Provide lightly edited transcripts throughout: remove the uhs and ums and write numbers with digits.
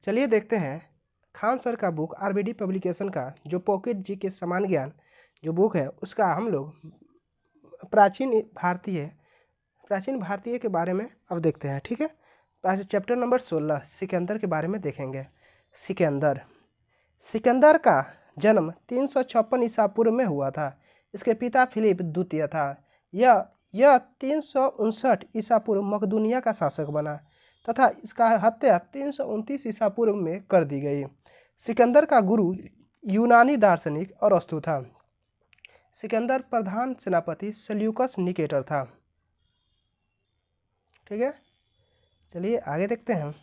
चलिए देखते हैं खान सर का बुक आरबीडी पब्लिकेशन का जो पॉकेट जी के समान ज्ञान जो बुक है उसका हम लोग प्राचीन भारतीय के बारे में अब देखते हैं। ठीक है, चैप्टर नंबर 16 सिकंदर के बारे में देखेंगे। सिकंदर का जन्म 356 ईसा पूर्व में हुआ था। इसके पिता फिलिप द्वितीय था। यह 359 ईसा पूर्व मकदूनिया का शासक बना तथा इसका हत्या 329 ईसा पूर्व में कर दी गई। सिकंदर का गुरु यूनानी दार्शनिक अरस्तु था। सिकंदर प्रधान सेनापति सेल्यूकस निकेटर था। ठीक है, चलिए आगे देखते हैं।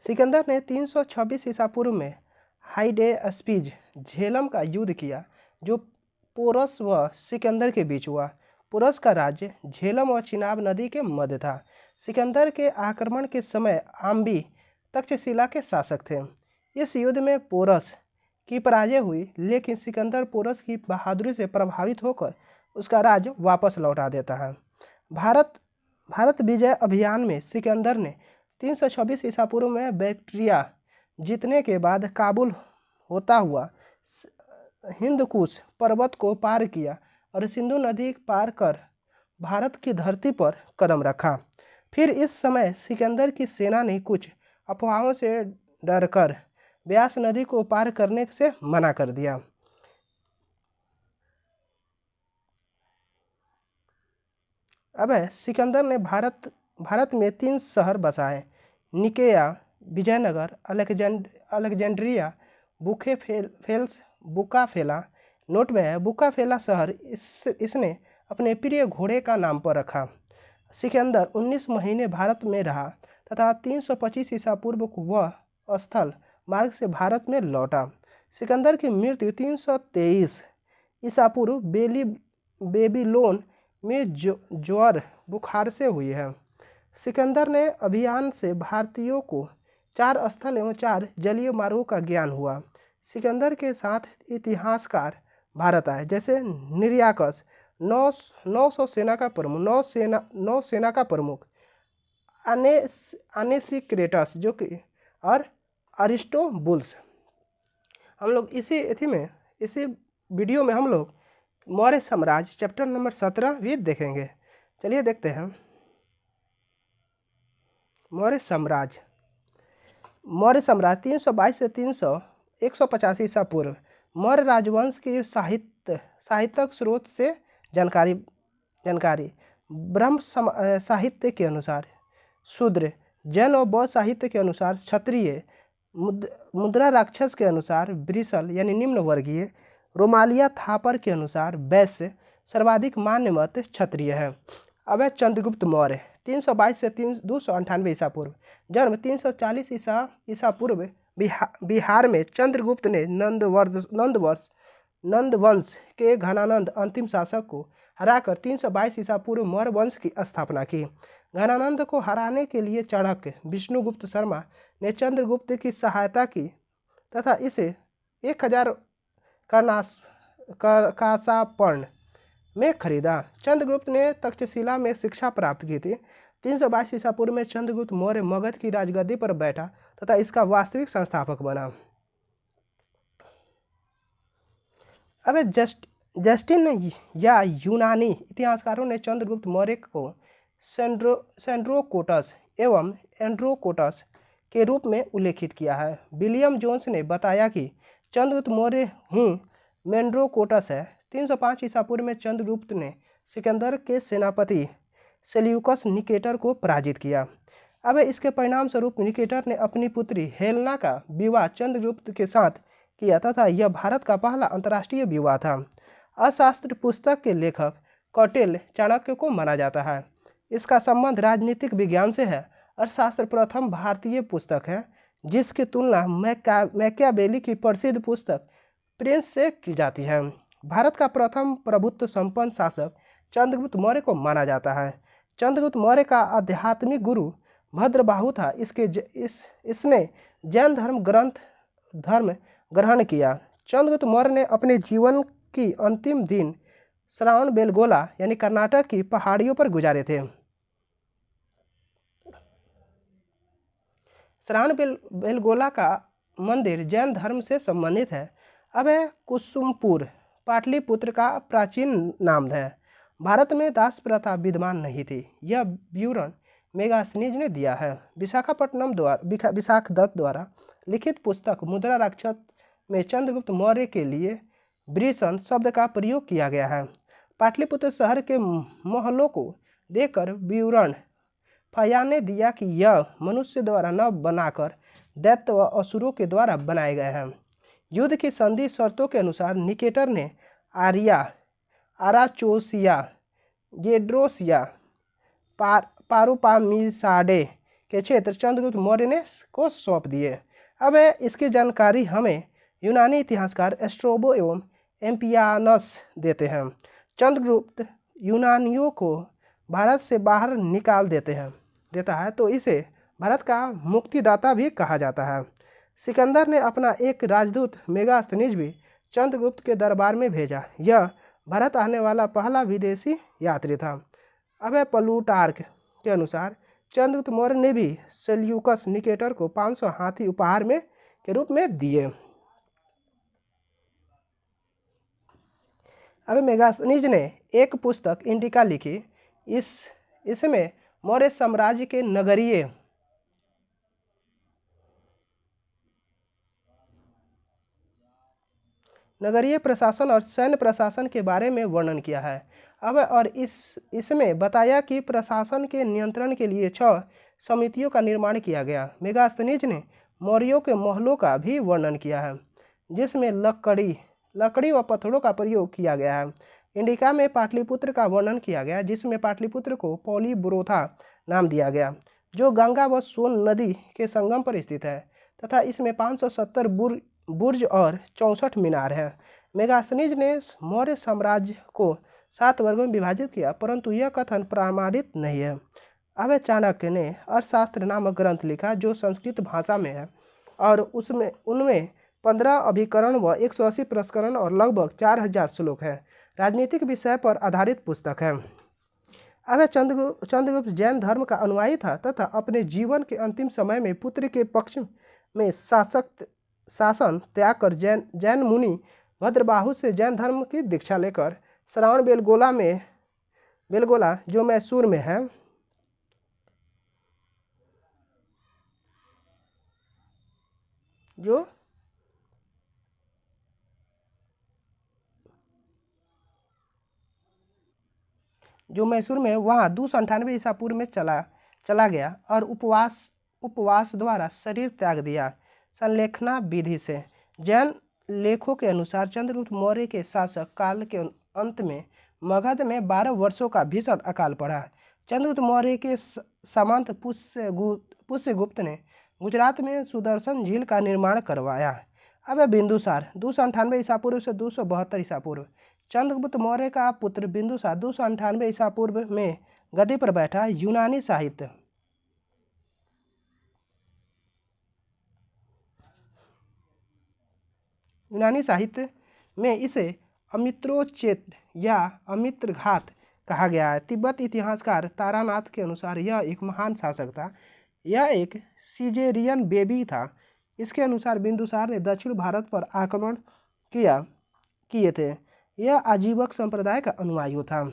सिकंदर ने 326 ईसा पूर्व में हाइडेस्पिज झेलम का युद्ध किया जो पोरस व सिकंदर के बीच हुआ। पोरस का राज्य झेलम और चिनाब नदी के मध्य था। सिकंदर के आक्रमण के समय आम्बी तक्षशिला के शासक थे। इस युद्ध में पोरस की पराजय हुई, लेकिन सिकंदर पोरस की बहादुरी से प्रभावित होकर उसका राज्य वापस लौटा देता है। भारत विजय अभियान में सिकंदर ने 326 ईसा पूर्व में बैक्ट्रिया जीतने के बाद काबुल होता हुआ हिंदकुश पर्वत को पार किया और सिंधु नदी पार कर भारत की धरती पर कदम रखा। फिर इस समय सिकंदर की सेना ने कुछ अफवाहों से डरकर ब्यास नदी को पार करने से मना कर दिया। अब सिकंदर ने भारत में 3 शहर बसाए: निकेया, विजयनगर, अलेक्जेंड्रिया, बुकाफेला। नोट में है बुकाफेला शहर इसने अपने प्रिय घोड़े का नाम पर रखा। सिकंदर 19 महीने भारत में रहा तथा 325 ईसा पूर्व को वह स्थल मार्ग से भारत में लौटा। सिकंदर की मृत्यु 323 ईसा पूर्व बेबीलोन में ज्वर बुखार से हुई है। सिकंदर ने अभियान से भारतीयों को 4 स्थल एवं 4 जलीय मार्गों का ज्ञान हुआ। सिकंदर के साथ इतिहासकार भारत आए, जैसे निरियाकस नौसेना का प्रमुख अनेसिक्रेटस जो कि और अरिस्टोबुल्स। हम लोग इसी वीडियो में हम लोग मौर्य साम्राज्य चैप्टर नंबर 17 भी देखेंगे। चलिए देखते हैं। मौर्य साम्राज्य 322 से 150 ईसा पूर्व। मौर्य राजवंश की साहित्यक स्रोत से जानकारी ब्रह्म साहित्य के अनुसार शूद्र, जैन और बौद्ध साहित्य के अनुसार क्षत्रिय, मुद्रा राक्षस के अनुसार ब्रिसल यानी निम्न वर्गीय, रोमालिया थापर के अनुसार वैश्य, सर्वाधिक मान्य मत क्षत्रिय है। अब चंद्रगुप्त मौर्य 322 से 298 ईसा पूर्व। जन्म 340 ईसा पूर्व। बिहार में चंद्रगुप्त ने नंदवंश के घनानंद अंतिम शासक को हराकर 322 ईसा पूर्व मौर्य वंश की स्थापना की। घनानंद को हराने के लिए चाणक्य विष्णुगुप्त शर्मा ने चंद्रगुप्त की सहायता की तथा इसे 1000 कांसापर्ण में खरीदा। चंद्रगुप्त ने तक्षशिला में शिक्षा प्राप्त की थी। 322 ईसा पूर्व में चंद्रगुप्त मौर्य मगध की राजगद्दी पर बैठा तथा इसका वास्तविक संस्थापक बना। अब जस्टिन या यूनानी इतिहासकारों ने चंद्रगुप्त मौर्य को सेंड्रोकोटस एवं एंड्रोकोटस के रूप में उल्लेखित किया है। विलियम जोन्स ने बताया कि चंद्रगुप्त मौर्य ही मेंड्रोकोटस है। 305 ईसा पूर्व में चंद्रगुप्त ने सिकंदर के सेनापति सेल्यूकस निकेटर को पराजित किया। अब इसके परिणाम स्वरूप निकेटर ने अपनी पुत्री हेलेना का विवाह चंद्रगुप्त के साथ किया तथा यह भारत का पहला अंतर्राष्ट्रीय विवाह था। अर्थशास्त्र पुस्तक के लेखक कौटिल्य चाणक्य को माना जाता है। इसका संबंध राजनीतिक विज्ञान से है। अर्थशास्त्र प्रथम भारतीय पुस्तक है जिसकी तुलना मैकियावेली की प्रसिद्ध पुस्तक प्रिंस से की जाती है। भारत का प्रथम प्रभुत्व संपन्न शासक चंद्रगुप्त मौर्य को माना जाता है। चंद्रगुप्त मौर्य का आध्यात्मिक गुरु भद्रबाहु था। इसने जैन धर्म ग्रहण किया। चंद्रगुप्त मौर्य ने अपने जीवन की अंतिम दिन श्रावण बेलगोला यानी कर्नाटक की पहाड़ियों पर गुजारे थे। बेलगोला का मंदिर जैन धर्म से संबंधित है। अब है कुसुमपुर, पाटलिपुत्र का प्राचीन नाम है। भारत में दास प्रथा विद्यमान नहीं थी। यह विवरण मेगास्थनीज ने दिया है। विशाखदत्त द्वारा लिखित पुस्तक मुद्रा राक्षस में चंद्रगुप्त मौर्य के लिए ब्रिशन शब्द का प्रयोग किया गया है। पाटलिपुत्र शहर के महलों को देखकर विवरण फया ने दिया कि यह मनुष्य द्वारा न बनाकर दैत्य व असुरों के द्वारा बनाए गए हैं। युद्ध की संधि शर्तों के अनुसार निकेटर ने आर्या, आराचोसिया, गेड्रोसिया, पारुपामिसाडे के क्षेत्र चंद्रगुप्त मौर्य ने को सौंप दिए। अब इसकी जानकारी हमें यूनानी इतिहासकार स्ट्रोबो एवं एम्पियानस देते हैं। चंद्रगुप्त यूनानियों को भारत से बाहर निकाल देता है तो इसे भारत का मुक्तिदाता भी कहा जाता है। सिकंदर ने अपना एक राजदूत मेगास्थनीज भी चंद्रगुप्त के दरबार में भेजा। यह भारत आने वाला पहला विदेशी यात्री था। अब प्लूटार्क के अनुसार चंद्रगुप्त मौर्य ने भी सेल्यूकस निकेटर को 500 हाथी उपहार में के रूप में दिए। अब मेगास्थनीज ने एक पुस्तक इंडिका लिखी। इसमें मौर्य साम्राज्य के नगरीय प्रशासन और सैन्य प्रशासन के बारे में वर्णन किया है। अब और इसमें बताया कि प्रशासन के नियंत्रण के लिए 6 समितियों का निर्माण किया गया। मेगास्थनीज ने मौर्यों के महलों का भी वर्णन किया है जिसमें लकड़ी व पत्थरों का प्रयोग किया गया है। इंडिका में पाटलिपुत्र का वर्णन किया गया जिसमें पाटलिपुत्र को पॉलीब्रोथा नाम दिया गया जो गंगा व सोन नदी के संगम पर स्थित है तथा इसमें 570 बुर्ज और 64 मीनार है। मेगास्थनीज ने मौर्य साम्राज्य को 7 वर्गों में विभाजित किया परंतु यह कथन प्रमाणित नहीं है। अब चाणक्य ने अर्थशास्त्र नामक ग्रंथ लिखा जो संस्कृत भाषा में है और उनमें 15 अभिकरण व 180 प्रस्करण और लगभग 4000 श्लोक है। राजनीतिक विषय पर आधारित पुस्तक है। अब चंद्रगुप्त जैन धर्म का अनुयायी था तथा अपने जीवन के अंतिम समय में पुत्र के पक्ष में शासन त्याग कर जैन मुनि भद्रबाहु से जैन धर्म की दीक्षा लेकर श्रावण बेलगोला जो मैसूर में है जो मैसूर में वहाँ 298 ईसा पूर्व में चला गया और उपवास द्वारा शरीर त्याग दिया। संलेखना विधि से जैन लेखों के अनुसार चंद्रगुप्त मौर्य के शासक काल के अंत में मगध में 12 वर्षों का भीषण अकाल पड़ा। चंद्रगुप्त मौर्य के सामंत पुष्यगुप्त ने गुजरात में सुदर्शन झील का निर्माण करवाया। अब बिंदुसार 298 ईसा पूर्व से 272 ईसा पूर्व। चंद्रगुप्त मौर्य का पुत्र बिंदुसार 298 ईसा पूर्व में गद्दी पर बैठा। यूनानी साहित्य में इसे अमित्रोच्चेद या अमित्रघात कहा गया है। तिब्बत इतिहासकार तारानाथ के अनुसार यह एक महान शासक था। यह एक सीजेरियन बेबी था। इसके अनुसार बिंदुसार ने दक्षिण भारत पर आक्रमण किए थे। यह आजीवक संप्रदाय का अनुयायी था।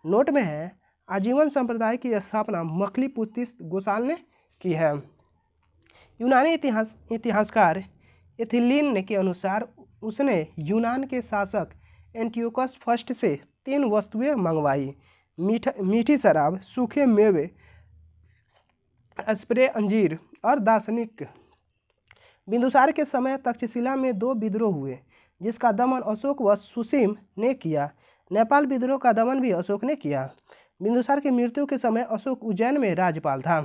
नोट में है आजीवन संप्रदाय की स्थापना मखली पुतिस गोसाल ने की है। यूनानी इतिहासकार एथिलीन के अनुसार उसने यूनान के शासक एंटियोकस फर्स्ट से 3 वस्तुएं मंगवाई: मीठी शराब, सूखे मेवे, स्प्रे अंजीर और दार्शनिक। बिंदुसार के समय तक्षशिला में 2 विद्रोह हुए जिसका दमन अशोक व सुसीम ने किया। नेपाल विद्रोह का दमन भी अशोक ने किया। बिंदुसार की मृत्यु के समय अशोक उज्जैन में राज्यपाल था।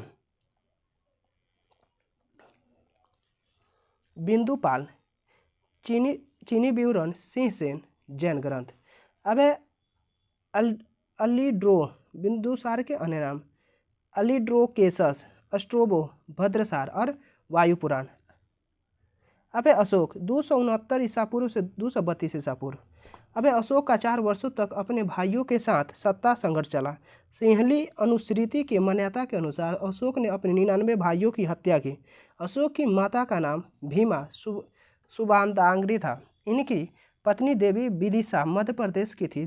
बिंदुपाल चीनी विवरण सिंहसेन जैन ग्रंथ। अब अलीड्रो बिंदुसार के अन्य नाम अलीड्रोकेसस, स्ट्रोबो, भद्रसार और वायुपुराण। अब अशोक 269 ईसा पूर्व से 232 ईसा पूर्व। अब अशोक का 4 वर्षों तक अपने भाइयों के साथ सत्ता संघर्ष चला। सिंहली अनुस्मृति की मान्यता के अनुसार अशोक ने अपने 99 भाइयों की हत्या की। अशोक की माता का नाम भीमा सुबादांग्री था। इनकी पत्नी देवी विदिशा मध्य प्रदेश की थी,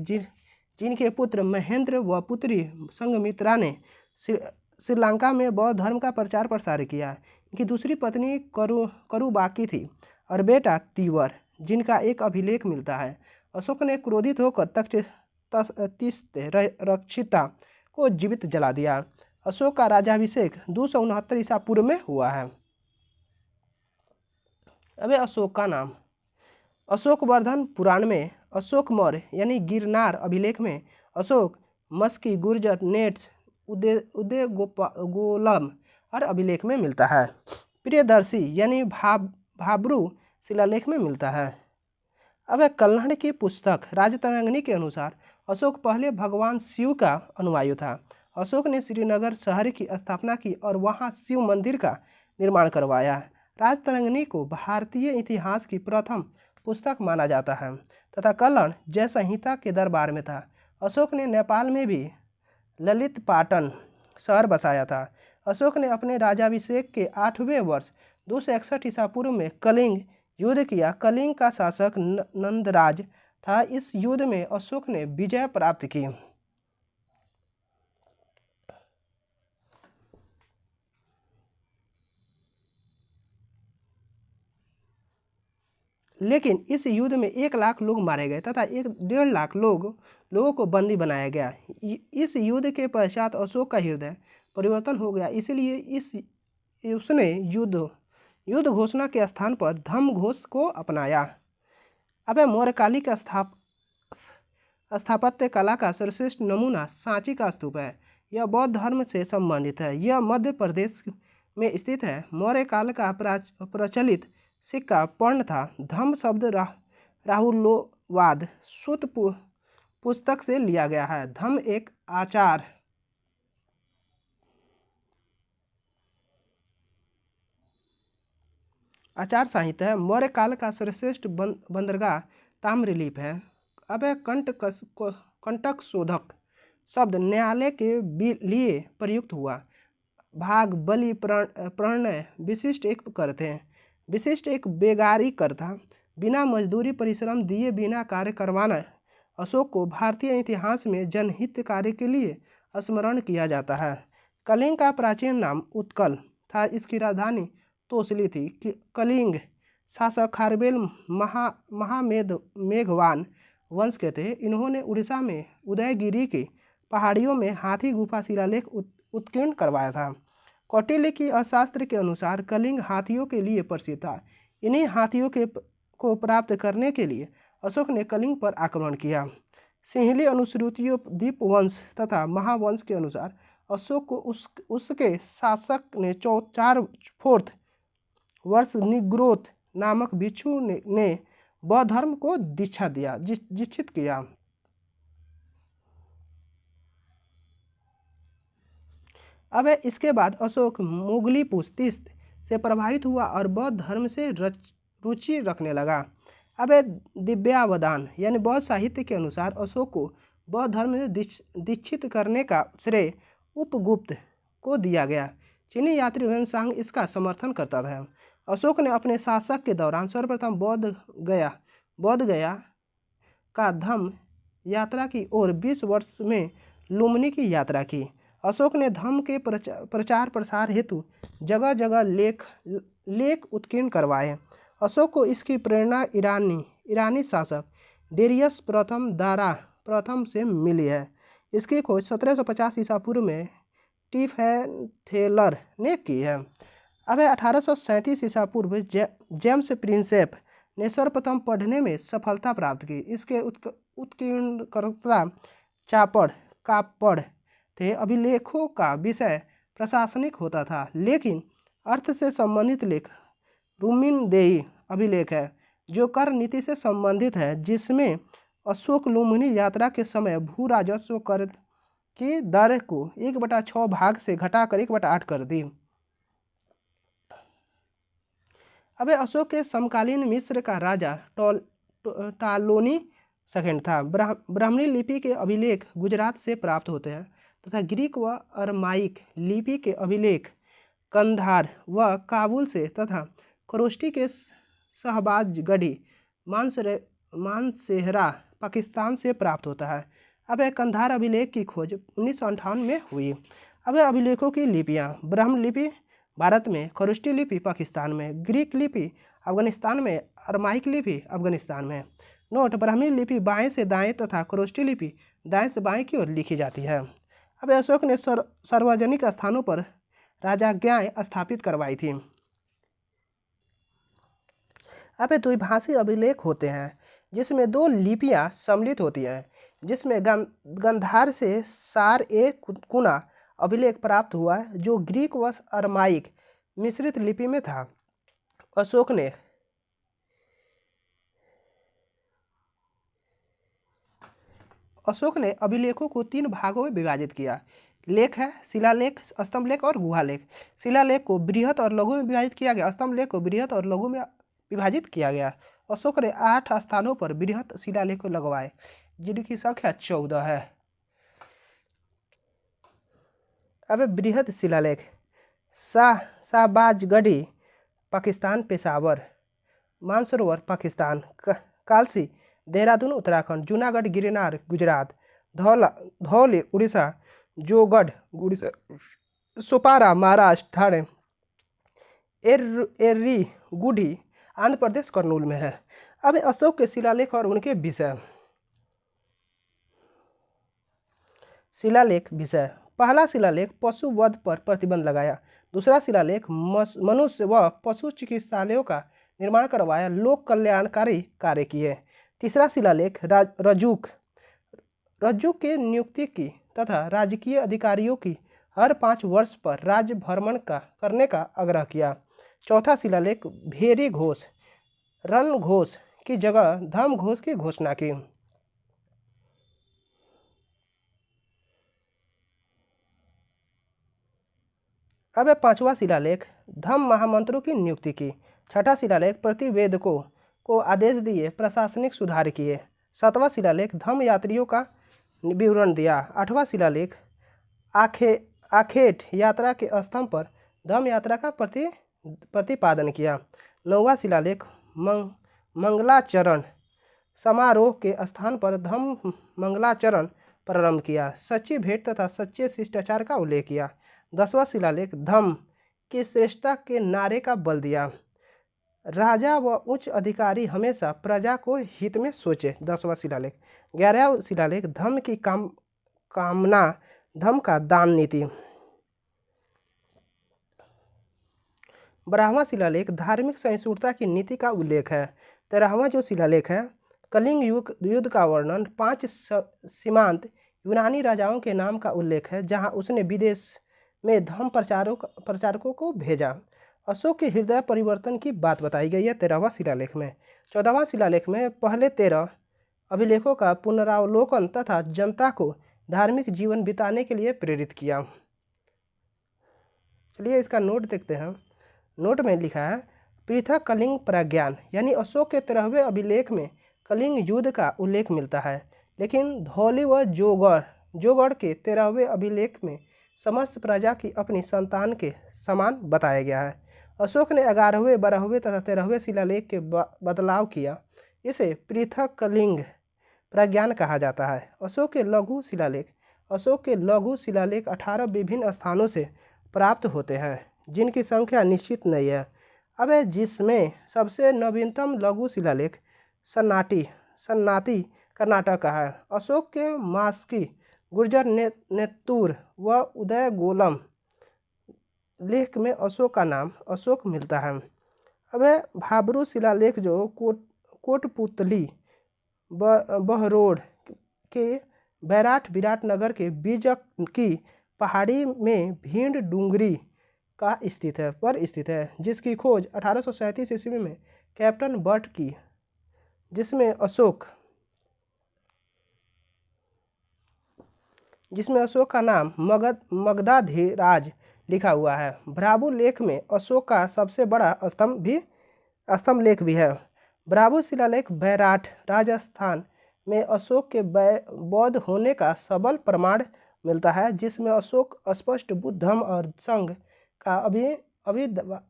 जिनके पुत्र महेंद्र व पुत्री संघमित्रा ने श्रीलंका में बौद्ध धर्म का प्रचार प्रसार किया। इनकी दूसरी पत्नी करुबाकी थी और बेटा तीवर, जिनका एक अभिलेख मिलता है। अशोक ने क्रोधित होकर तख्त रक्षिता को जीवित जला दिया। अशोक का राज्याभिषेक 269 ईसा पूर्व में हुआ है। अब अशोक का नाम। अशोकवर्धन पुराण में अशोक मौर्य यानी गिरनार अभिलेख में अशोक, मस्की, गुर्जर, नेट्स, उदय गोलम और अभिलेख में मिलता है। प्रियदर्शी यानी भाब्रू शिलालेख में मिलता है। अब कल्हड़ की पुस्तक राजतरंगिणी के अनुसार अशोक पहले भगवान शिव का अनुयायी था। अशोक ने श्रीनगर शहर की स्थापना की और वहां शिव मंदिर का निर्माण करवाया। राजतरंगिणी को भारतीय इतिहास की प्रथम पुस्तक माना जाता है तथा कल्हड़ जय संहिता के दरबार में था। अशोक ने नेपाल में भी ललित पाटन शहर बसाया था। अशोक ने अपने राज्याभिषेक के 8वें वर्ष 261 ईसा पूर्व में कलिंग युद्ध किया। कलिंग का शासक नंदराज था। इस युद्ध में अशोक ने विजय प्राप्त की। लेकिन इस युद्ध में 1 लाख लोग मारे गए तथा 1.5 लाख लोगों को बंदी बनाया गया। इस युद्ध के पश्चात अशोक का हृदय परिवर्तन हो गया, इसलिए उसने युद्ध घोषणा के स्थान पर धम्म घोष को अपनाया। अब मौर्यकाली का स्थापत्य कला का सर्वश्रेष्ठ नमूना सांची का स्तूप है। यह बौद्ध धर्म से संबंधित है। यह मध्य प्रदेश में स्थित है। मौर्य काल का प्रचलित सिक्का पर्ण था। धम्म शब्द राहुलोवाद सूत पुस्तक से लिया गया है। धम्म एक आचार संहिता है। मौर्य काल का सर्वश्रेष्ठ बंदरगाह ताम्रलिप्त है। अब कंटक शोधक शब्द न्यायालय के लिए प्रयुक्त हुआ। भाग, बलि, प्रणय विशिष्ट एक कर थे। विशिष्ट एक बेगारी कर था। बिना मजदूरी परिश्रम दिए बिना कार्य करवाना। अशोक को भारतीय इतिहास में जनहित कार्य के लिए स्मरण किया जाता है। कलिंग का प्राचीन नाम उत्कल था। इसकी राजधानी तोसली थी। कलिंग शासक खारवेल महामेघवान वंश के थे। इन्होंने उड़ीसा में उदयगिरी की पहाड़ियों में हाथी गुफा शिलालेख उत्कीर्ण करवाया था। कौटिल्य की अर्थशास्त्र के अनुसार कलिंग हाथियों के लिए प्रसिद्ध था। इन्हीं हाथियों को प्राप्त करने के लिए अशोक ने कलिंग पर आक्रमण किया। सिंहली अनुश्रुतियों दीपवंश तथा महावंश के अनुसार अशोक को उसके शासक ने 4 वर्ष निग्रोध नामक भिक्षु ने बौद्ध धर्म को दीक्षित किया। अब इसके बाद अशोक मुगली पुस्तिस्त से प्रभावित हुआ और बौद्ध धर्म से रुचि रखने लगा। अब दिव्यावदान यानी बौद्ध साहित्य के अनुसार अशोक को बौद्ध धर्म में दीक्षित करने का श्रेय उपगुप्त को दिया गया। चीनी यात्री ह्वेनसांग इसका समर्थन करता था। अशोक ने अपने शासक के दौरान सर्वप्रथम बोध गया का धम्म यात्रा की और 20 वर्ष में लुम्बिनी की यात्रा की। अशोक ने धम्म के प्रचार प्रसार हेतु जगह जगह लेख उत्कीर्ण करवाए। अशोक को इसकी प्रेरणा ईरानी शासक डेरियस प्रथम दारा प्रथम से मिली है। इसकी खोज 1750 ईसा पूर्व में टिफेथेलर ने की है। अब 1837 ईसा पूर्व जेम्स प्रिंसेप ने सर्वप्रथम पढ़ने में सफलता प्राप्त की। इसके उत्कीर्णकर्ता कापड़ थे। अभिलेखों का विषय प्रशासनिक होता था, लेकिन अर्थ से संबंधित लेख रुमिनदेई अभिलेख है, जो कर नीति से संबंधित है, जिसमें अशोक लुम्बिनी यात्रा के समय भू राजस्व कर की दर को 1/6 भाग से घटाकर 1/8 कर दी। अब अशोक के समकालीन मिस्र का राजा टालोनी सेकंड था। ब्राह्मणी लिपि के अभिलेख गुजरात से प्राप्त होते हैं तथा ग्रीक व अरमाइक लिपि के अभिलेख कंधार व काबुल से तथा खरोष्टी के शहबाजगढ़ी मानसेहरा पाकिस्तान से प्राप्त होता है। अब कंधार अभिलेख की खोज 1958 में हुई। अब अभिलेखों की लिपियाँ: ब्राह्म लिपि भारत में, खरोष्टी लिपि पाकिस्तान में, ग्रीक लिपि अफगानिस्तान में, अरमाइक लिपि अफगानिस्तान में। नोट: ब्राह्मी लिपि बाएं से दाएं तथा खरोष्टी लिपि दाएं से बाएं की ओर लिखी जाती है। अब अशोक ने सार्वजनिक स्थानों पर राजाज्ञाएं स्थापित करवाई थी। अब द्विभाषी अभिलेख होते हैं जिसमें दो लिपियां सम्मिलित होती हैं, जिसमें गंधार से सार ए कुना अभिलेख प्राप्त हुआ जो ग्रीक व अरमाइक मिश्रित लिपि में था। अशोक ने अभिलेखों को 3 भागों में विभाजित किया। लेख है शिलालेख, स्तंभलेख और गुहालेख। शिलालेख को बृहत और लघु में विभाजित किया गया, स्तंभलेख को बृहत और लघु में विभाजित किया गया। अशोक ने 8 स्थानों पर बृहत शिलालेख को लगवाए जिनकी संख्या 14 है। अब बृहत शिलालेख: शाहबाजगढ़ी पाकिस्तान, पेशावर, मानसरोवर पाकिस्तान, कालसी देहरादून उत्तराखंड, जूनागढ़ गिरनार गुजरात, धौली उड़ीसा, जोगढ़ उड़ीसा, सोपारा महाराष्ट्र, ठाणे, एर्री गुडी आंध्र प्रदेश कर्नूल में है। अब अशोक के शिलालेख और उनके विषय। शिलालेख विषय: पहला शिलालेख पशु वध पर प्रतिबंध लगाया। दूसरा शिलालेख मनुष्य व पशु चिकित्सालयों का निर्माण करवाया, लोक कल्याणकारी कार्य किए। तीसरा शिलालेख रज्जुक के नियुक्ति की तथा राजकीय अधिकारियों की हर 5 वर्ष पर राज्य भ्रमण करने का आग्रह किया। चौथा शिलालेख भेरी घोष, रण घोष की जगह धम घोष की घोषणा की। अब 5वां शिलालेख धम महामंत्रों की नियुक्ति की। छठा शिलालेख प्रतिवेदकों को आदेश दिए, प्रशासनिक सुधार किए। 7वां शिलालेख धम यात्रियों का विवरण दिया। 8वां शिलालेख आखेट यात्रा के स्तंभ पर धम यात्रा का प्रतिपादन किया। 9वां शिलालेख मंगलाचरण समारोह के स्थान पर धम मंगलाचरण प्रारंभ किया। सच्ची भेंट तथा सच्चे शिष्टाचार का उल्लेख किया। 10वां शिलालेख धम की श्रेष्ठता के नारे का बल दिया। राजा व उच्च अधिकारी हमेशा प्रजा को हित में सोचे। 10वां शिलालेख। 11वां शिलालेख धम की कामना, धम का दान नीति। 12वां शिलालेख धार्मिक सहिष्णुता की नीति का उल्लेख है। 13वां जो शिलालेख है कलिंग युद्ध का वर्णन। 5 सीमांत यूनानी राजाओं के नाम का उल्लेख है जहां उसने विदेश में धर्म प्रचारकों को भेजा। अशोक के हृदय परिवर्तन की बात बताई गई है 13वां शिलालेख में। 14वां शिलालेख में पहले 13 अभिलेखों का पुनरावलोकन तथा जनता को धार्मिक जीवन बिताने के लिए प्रेरित किया। चलिए इसका नोट देखते हैं। नोट में लिखा है पृथक कलिंग प्रज्ञान, यानी अशोक के 13वें अभिलेख में कलिंग युद्ध का उल्लेख मिलता है, लेकिन धौली व जोगढ़ के 13वें अभिलेख में समस्त प्रजा की अपनी संतान के समान बताया गया है। अशोक ने 11वें, 12वें तथा 13वें शिलालेख के बदलाव किया। इसे पृथक कलिंग प्रज्ञान कहा जाता है। अशोक के लघु शिलालेख 18 विभिन्न स्थानों से प्राप्त होते हैं जिनकी संख्या निश्चित नहीं है। अब जिसमें सबसे नवीनतम लघु शिलालेख सन्नाटी कर्नाटक का है। अशोक के मास्की, गुर्जर नेत्तूर व उदय गोलम लेख में अशोक का नाम अशोक मिलता है। अब भाबरू शिलालेख जो कोटपुतली बहरोड के बैराट विराटनगर के बीजक की पहाड़ी में भींड डूंगरी का स्थित है, जिसकी खोज 1837 ईस्वी में कैप्टन बट की, जिसमें अशोक का नाम मगधाधिराज लिखा हुआ है। भ्राबू लेख में अशोक का सबसे बड़ा स्तंभ लेख भी है। भ्राबू शिलालेख बैराठ राजस्थान में अशोक के बौद्ध होने का सबल प्रमाण मिलता है, जिसमें अशोक स्पष्ट बुद्ध धर्म और संघ का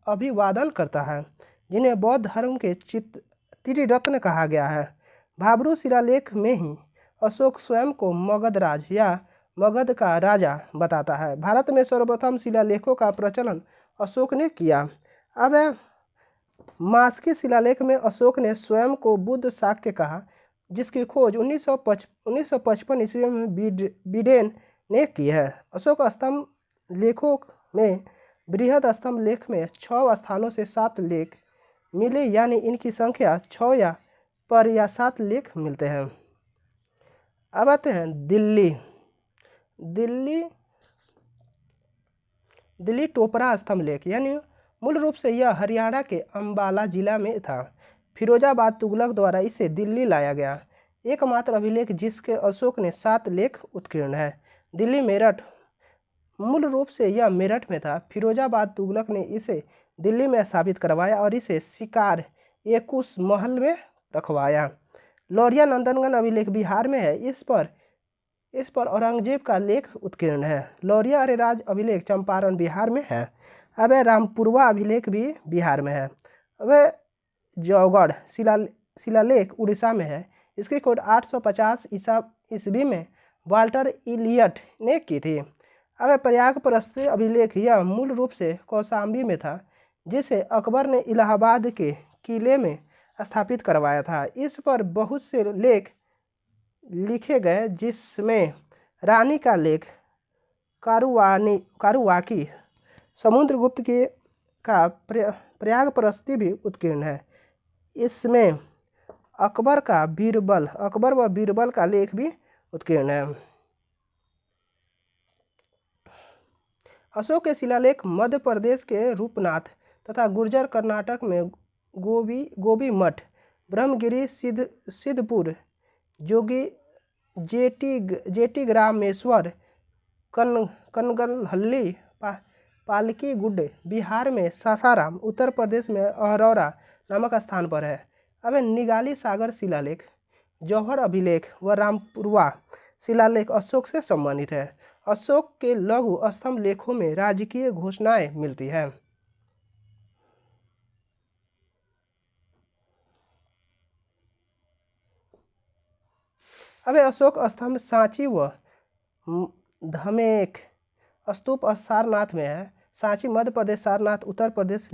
अभिवादन करता है, जिन्हें बौद्ध धर्म के त्रिरत्न कहा गया है। भाब्रू शिलालेख में ही अशोक स्वयं को मगधराज या मगध का राजा बताता है। भारत में सर्वप्रथम शिलालेखों का प्रचलन अशोक ने किया। अब मास्की शिलालेख में अशोक ने स्वयं को बुद्ध शाक्य कहा, जिसकी खोज 1955 ईस्वी में बिडेन ने की है। अशोक स्तंभ लेखों में बृहद स्तंभ लेख में 6 स्थानों से 7 लेख मिले, यानी इनकी संख्या 6 या 7 लेख मिलते हैं। अब आते हैं दिल्ली टोपरा स्तंभ लेख, यानी मूल रूप से यह हरियाणा के अंबाला जिला में था। फिरोजाबाद तुगलक द्वारा इसे दिल्ली लाया गया। एकमात्र अभिलेख जिसके अशोक ने 7 लेख उत्कीर्ण है। दिल्ली मेरठ, मूल रूप से यह मेरठ में था। फिरोजाबाद तुगलक ने इसे दिल्ली में स्थापित करवाया और इसे शिकार एकुश महल में रखवाया। लौरिया नंदनगन अभिलेख बिहार में है। इस पर औरंगजेब का लेख उत्कीर्ण है। लौरिया अरेराज अभिलेख चंपारण बिहार में है। अब रामपुरवा अभिलेख भी बिहार में है। अब जौगढ़ शिलालेख उड़ीसा में है। इसकी खोज 850 ईस्वी में वाल्टर इलियट ने की थी। अब प्रयाग प्रस्तर अभिलेख, यह मूल रूप से कौशाम्बी में था, जिसे अकबर ने इलाहाबाद के किले में स्थापित करवाया था। इस पर बहुत से लेख लिखे गए, जिसमें रानी का लेख कारुवाकी समुद्रगुप्त का प्रयाग प्रस्ती भी उत्कीर्ण है। इसमें अकबर व बीरबल का लेख भी उत्कीर्ण है। अशोक के शिलालेख मध्य प्रदेश के रूपनाथ तथा गुर्जर कर्नाटक में गोबी मठ, ब्रह्मगिरी, सिद्धपुर, जोगी जेटीग्रामेश्वर, कनगलहल्ली, पालकी गुड्ड, बिहार में सासाराम, उत्तर प्रदेश में अहरौरा नामक स्थान पर है। अब निगाली सागर शिलालेख, जौहर अभिलेख व रामपुरवा शिलालेख अशोक से संबंधित है। अशोक के लघु स्तंभ लेखों में राजकीय घोषणाएं मिलती है। अब अशोक स्तंभ सांची व धमेख स्तूप सारनाथ में है। सांची मध्य प्रदेश, सारनाथ उत्तर प्रदेश।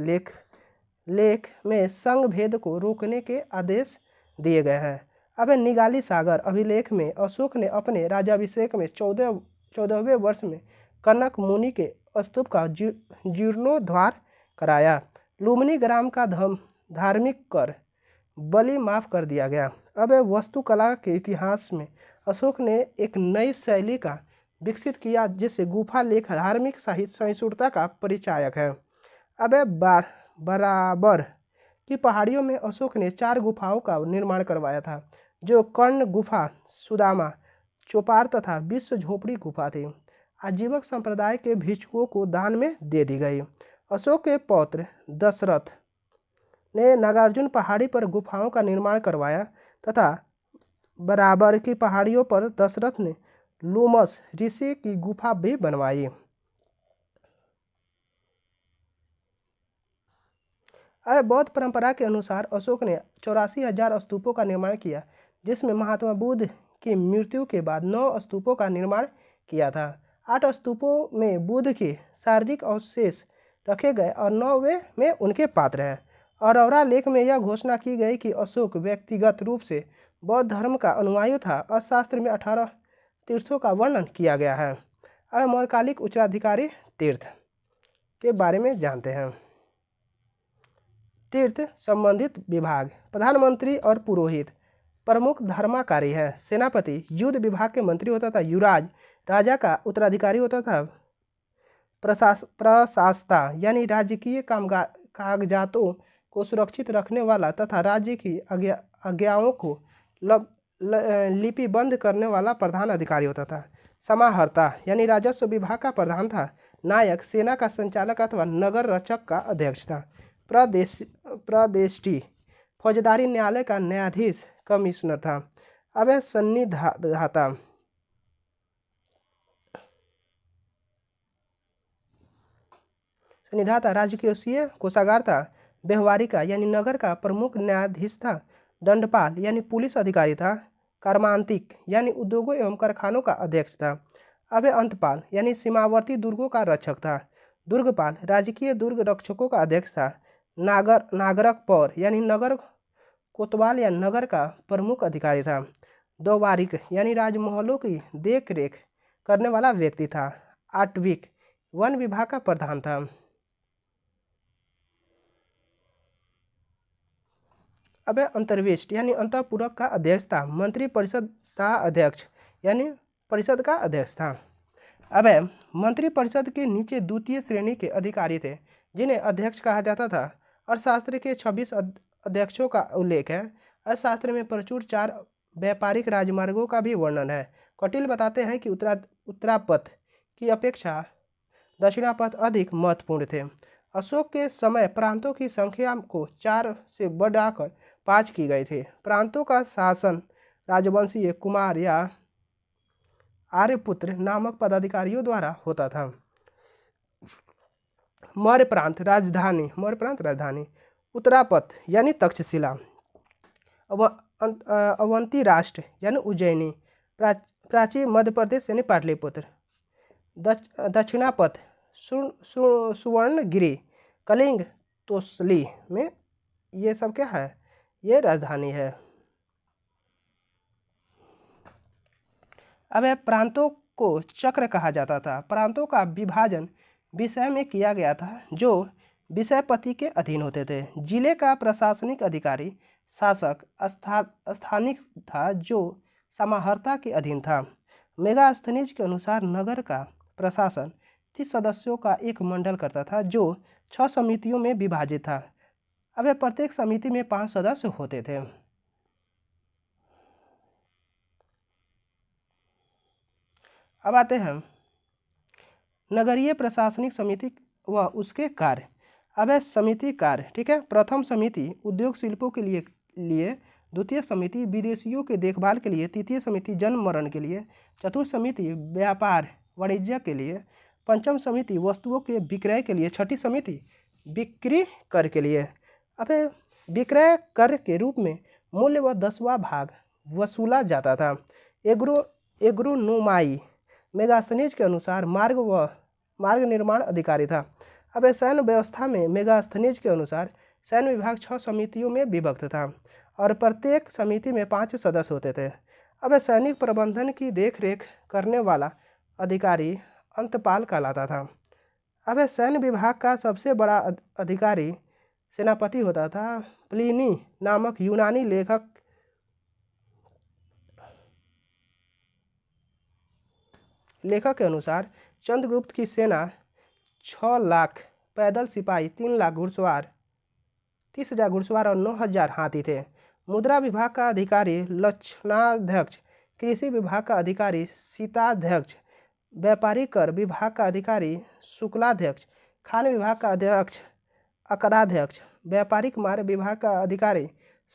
लेख में संघ भेद को रोकने के आदेश दिए गए हैं। अब निगाली सागर अभिलेख में अशोक ने अपने राज्याभिषेक में 14वें वर्ष में कनक मुनि के स्तूप का जीर्णोद्धार कराया। लुम्बिनी ग्राम का धार्मिक कर बलि माफ कर दिया गया। अब वास्तुकला के इतिहास में अशोक ने एक नई शैली का विकसित किया, जिससे गुफा लेख धार्मिक साहित्य सहिष्णुता का परिचायक है। अब बराबर की पहाड़ियों में अशोक ने 4 गुफाओं का निर्माण करवाया था, जो कर्ण गुफा, सुदामा, चौपार तथा विश्व झोपड़ी गुफा थी। आजीवक संप्रदाय के भिक्षुओं को दान में दे दी गई। अशोक के पौत्र दशरथ ने नागार्जुन पहाड़ी पर गुफाओं का निर्माण करवाया तथा बराबर की पहाड़ियों पर दशरथ ने लोमस ऋषि की गुफा भी बनवाई। बौद्ध परंपरा के अनुसार अशोक ने 84,000 स्तूपों का निर्माण किया, जिसमें महात्मा बुद्ध की मृत्यु के बाद 9 स्तूपों का निर्माण किया था। 8 स्तूपों में बुद्ध के शारीरिक अवशेष रखे गए और 9वें में उनके पात्र हैं। अरौरा लेख में यह घोषणा की गई कि अशोक व्यक्तिगत रूप से बौद्ध धर्म का अनुयायी था। अर्थशास्त्र में 18 तीर्थों का वर्णन किया गया है। अब मौर्यकालिक उत्तराधिकारी तीर्थ के बारे में जानते हैं। तीर्थ संबंधित विभाग, प्रधानमंत्री और पुरोहित प्रमुख धर्माकारी है। सेनापति युद्ध विभाग के मंत्री होता था। युवराज राजा का उत्तराधिकारी होता था। प्रशासता यानी राजकीय कागजातों को सुरक्षित रखने वाला तथा राज्य की आज्ञाओं को लिपिबंद करने वाला प्रधान अधिकारी होता था। समाहर्ता यानी राजस्व विभाग का प्रधान था। नायक सेना का संचालक अथवा नगर रक्षक का अध्यक्ष था। प्रदेष्टि फौजदारी न्यायालय का न्यायाधीश कमिश्नर था। अब है सन्निधाता। सन्निधाता राजकोषीय कोषागार था। व्यवहारिका यानी नगर का प्रमुख न्यायाधीश था। दंडपाल यानी पुलिस अधिकारी था। कर्मांतिक यानी उद्योगों एवं कारखानों का अध्यक्ष था। अब है अंतपाल यानी सीमावर्ती दुर्गों का रक्षक था। दुर्गपाल राजकीय दुर्ग रक्षकों का अध्यक्ष था। नागरक पौर यानी नगर कोतवाल या नगर का प्रमुख अधिकारी था। द्वारिक यानी राजमहलों की देख रेख करने वाला व्यक्ति था। आटविक वन विभाग का प्रधान था। अब अंतर्विष्ट यानी अंतःपुरक का अध्यक्ष था। मंत्री परिषद का अध्यक्ष यानी परिषद का अध्यक्ष था। अब मंत्री परिषद के नीचे द्वितीय श्रेणी के अधिकारी थे जिन्हें अध्यक्ष कहा जाता था। अर्थशास्त्र के 26 अध्यक्षों का उल्लेख है। अर्थशास्त्र में प्रचुर 4 व्यापारिक राजमार्गों का भी वर्णन है। कौटिल्य बताते हैं कि उत्तरापथ की अपेक्षा दक्षिणापथ अधिक महत्वपूर्ण थे। अशोक के समय प्रांतों की संख्या को 4 से बढ़ाकर 5 की गई थी। प्रांतों का शासन राजवंशीय कुमार या आर्यपुत्र नामक पदाधिकारियों द्वारा होता था। मौर्य प्रांत राजधानी उत्तरापथ यानी तक्षशिला। अवंती राष्ट्र यानी उज्जैनी। प्राचीन मध्य प्रदेश यानी पाटलिपुत्र। दक्षिणापथ सुवर्णगिरी कलिंग तोसली में ये सब क्या है, ये राजधानी है। अब प्रांतों को चक्र कहा जाता था। प्रांतों का विभाजन विषय में किया गया था जो विषयपति के अधीन होते थे। जिले का प्रशासनिक अधिकारी शासक स्थानिक था जो समाहर्ता के अधीन था। मेगास्थनीज के अनुसार नगर का प्रशासन 30 सदस्यों का एक मंडल करता था जो 6 समितियों में विभाजित था। अब प्रत्येक समिति में 5 सदस्य होते थे। अब आते हैं नगरीय प्रशासनिक समिति व उसके कार्य। अब है समिति कार्य, ठीक है। प्रथम समिति उद्योग शिल्पों के लिए, द्वितीय समिति विदेशियों के देखभाल के लिए, तृतीय समिति जन्म मरण के लिए, चतुर्थ समिति व्यापार वाणिज्य के लिए, पंचम समिति वस्तुओं के विक्रय के लिए, छठी समिति बिक्री कर के लिए। अब विक्रय कर के रूप में मूल्य व 10वां भाग वसूला जाता था। एग्रोनोमाई मेगास्थनीज के अनुसार मार्ग निर्माण अधिकारी था। अब सैन्य व्यवस्था में मेगास्थनीज के अनुसार सैन्य विभाग 6 समितियों में विभक्त था और प्रत्येक समिति में 5 सदस्य होते थे। अब सैनिक प्रबंधन की देखरेख करने वाला अधिकारी अंतपाल कहलाता था। अब सैन्य विभाग का सबसे बड़ा अधिकारी सेनापति होता था। प्लिनी नामक यूनानी लेखक के अनुसार चंद्रगुप्त की सेना 6 लाख पैदल सिपाही, 3 लाख घुड़सवार, 30,000 घुड़सवार और 9,000 हाथी थे। मुद्रा विभाग का अधिकारी लक्षणाध्यक्ष, कृषि विभाग का अधिकारी सीताध्यक्ष, व्यापारी कर विभाग का अधिकारी शुक्लाध्यक्ष, खान विभाग का अध्यक्ष अकराध्यक्ष, व्यापारिक मार्ग विभाग का अधिकारी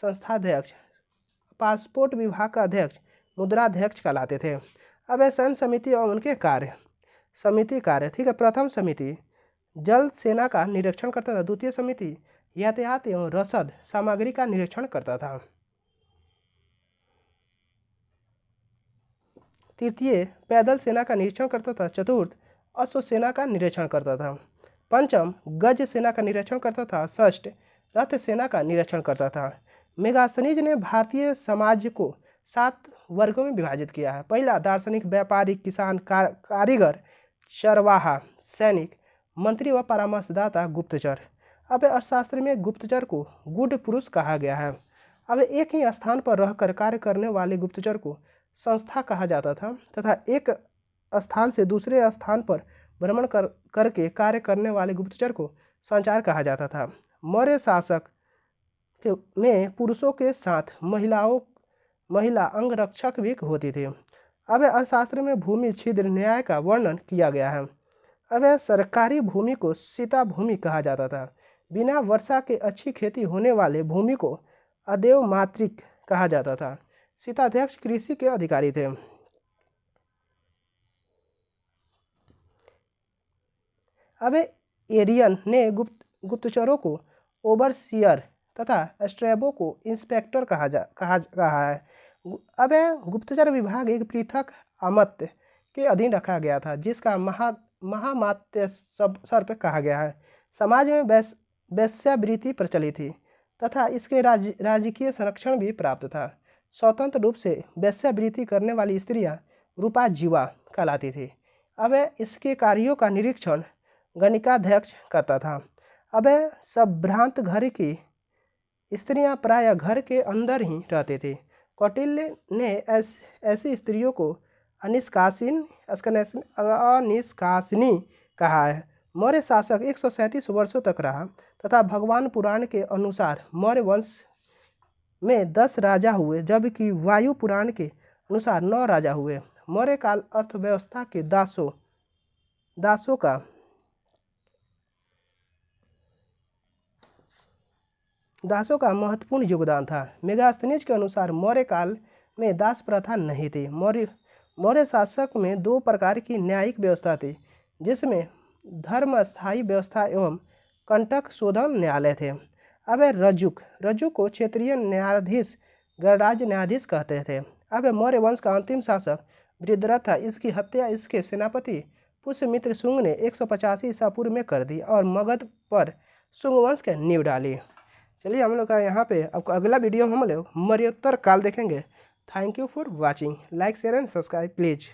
संस्थाध्यक्ष, पासपोर्ट विभाग का अध्यक्ष मुद्राध्यक्ष कहलाते थे। अब सैन्य समिति और उनके कार्य। समिति कार्य, ठीक है। प्रथम समिति जल सेना का निरीक्षण करता था। द्वितीय समिति यातायात एवं रसद सामग्री का निरीक्षण करता था। तृतीय पैदल सेना का निरीक्षण करता था। चतुर्थ अश्व सेना का निरीक्षण करता था। पंचम गज सेना का निरीक्षण करता था। षष्ठ रथ सेना का निरीक्षण करता था। मेगास्थनीज ने भारतीय समाज को 7 वर्गों में विभाजित किया है। पहला दार्शनिक, व्यापारी, किसान, कारीगर, चरवाहा, सैनिक, मंत्री व परामर्शदाता, गुप्तचर। अब अर्थशास्त्र में गुप्तचर को गुड पुरुष कहा गया है। अब एक ही स्थान पर रहकर कार्य करने वाले गुप्तचर को संस्था कहा जाता था तथा एक स्थान से दूसरे स्थान पर भ्रमण करके कार्य करने वाले गुप्तचर को संचार कहा जाता था। मौर्य शासक में पुरुषों के साथ महिला अंगरक्षक भी होती थी। अब अर्थशास्त्र में भूमि छिद्र न्याय का वर्णन किया गया है। अब सरकारी भूमि को सीता भूमि कहा जाता था। बिना वर्षा के अच्छी खेती होने वाले भूमि को अदेव मातृक कहा जाता था। शीताध्यक्ष कृषि के अधिकारी थे। अब एरियन ने गुप्तचरों को ओवरसियर तथा स्ट्रैबो को इंस्पेक्टर कहा है। अब गुप्तचर विभाग एक पृथक अमात्य के अधीन रखा गया था, जिसका महामात्य सर्प कहा गया है। समाज में वेश्यावृत्ति प्रचलित थी तथा इसके राजकीय संरक्षण भी प्राप्त था। स्वतंत्र रूप से वेश्यावृत्ति करने वाली स्त्रियां रूपाजीवा कहलाती थी। अब इसके कार्यों का निरीक्षण गणिकाध्यक्ष करता था। अब संभ्रांत घर की स्त्रियां प्रायः घर के अंदर ही रहती थी। कौटिल्य ने ऐसी स्त्रियों को अनिष्कासिनी कहा है। मौर्य शासक 137 वर्षों तक रहा तथा भगवान पुराण के अनुसार मौर्य वंश में 10 राजा हुए, जबकि वायु पुराण के अनुसार 9 राजा हुए। मौर्य काल अर्थव्यवस्था के दासों का महत्वपूर्ण योगदान था। मेगास्थनीज के अनुसार मौर्य काल में दास प्रथा नहीं थी। मौर्य शासक में 2 प्रकार की न्यायिक व्यवस्था थी, जिसमें धर्मस्थायी व्यवस्था एवं कंटक शोधन न्यायालय थे। अब रजुक को क्षेत्रीय न्यायाधीश गणराज्य न्यायाधीश कहते थे। अब मौर्य वंश का अंतिम शासक वृद्धरथ था। इसकी हत्या इसके सेनापति पुष्यमित्र शुंग ने 185 ईसा पूर्व में कर दी और मगध पर शुंग वंश की नींव डाली। चलिए हम लोग का यहाँ पे आपको अगला वीडियो हम लोग मौर्योत्तर काल देखेंगे। Thank you for watching. Like share and subscribe please.